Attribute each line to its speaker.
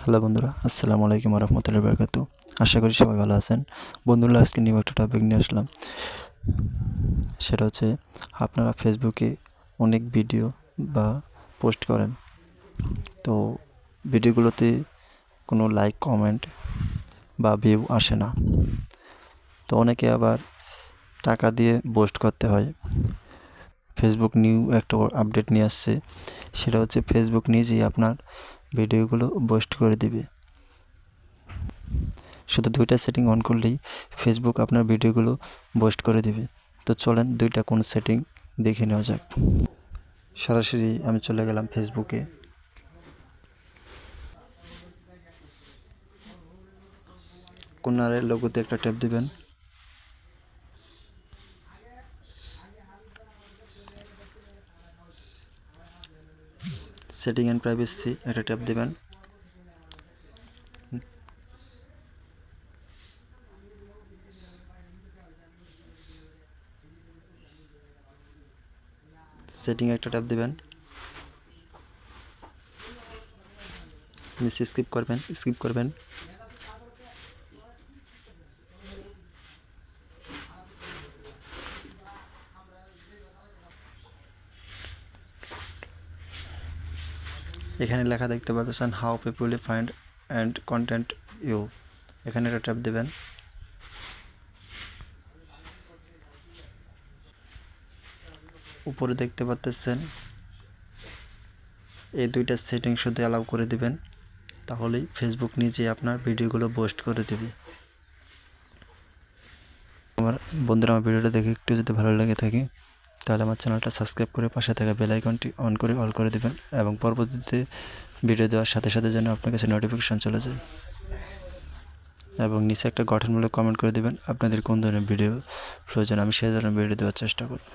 Speaker 1: Hello বন্ধুরা, আসসালামু আলাইকুম রহমতুল্লাহি বারাকাতু। আশা করি সবাই ভালো আছেন। বন্ধুরা, আজকে নিউ একটা টপিক নিয়ে আসলাম। সেটা হচ্ছে, আপনারা ফেসবুকে অনেক ভিডিও বা পোস্ট করেন, তো ভিডিওগুলোতে কোনো লাইক, কমেন্ট বা ভিউ আসে না। তো অনেকে আবার টাকা দিয়ে পোস্ট করতে হয়। ফেসবুক নিউ একটা আপডেট নিয়ে আসছে, সেটা হচ্ছে ফেসবুক নিজেই আপনার ভিডিওগুলো পোস্ট করে দিবে। শুধু দুইটা সেটিং অন করলেই ফেসবুক আপনার ভিডিওগুলো পোস্ট করে দিবে। তো চলেন দুইটা কোন সেটিং দেখে নেওয়া যাক। সরাসরি আমি চলে গেলাম ফেসবুকে। কর্নারের লোগোতে একটা ট্যাপ দিবেন। সেটিং অ্যান্ড প্রাইভেসি একটা ট্যাপ দিবেন। সেটিং একটা ট্যাপ দিবেন। নিচে স্কিপ করবেন। এখানে লেখা দেখতে পাচ্ছেন how people find and content you. এখানে একটা ট্যাপ দেবেন। উপরে দেখতে পাচ্ছেন এই দুইটা সেটিং শুধু অ্যালাউ করে দিবেন, তাহলেই ফেসবুক নিজে আপনার ভিডিওগুলো পোস্ট করে দেবে। আমার বন্ধুরা, আমার ভিডিওটা দেখে একটু যদি ভালো লেগে থাকে, তাহলে আমার চ্যানেলটা সাবস্ক্রাইব করে পাশে থাকা বেল আইকনটি অন করে অল করে দেবেন, এবং পরবর্তীতে ভিডিও দেওয়ার সাথে সাথে যেন আপনার কাছে নোটিফিকেশান চলে যায়। এবং নিচে একটা গঠনমূলক কমেন্ট করে দেবেন আপনাদের কোন ধরনের ভিডিও প্রয়োজন, আমি সেই ধরনের ভিডিও দেওয়ার চেষ্টা করব।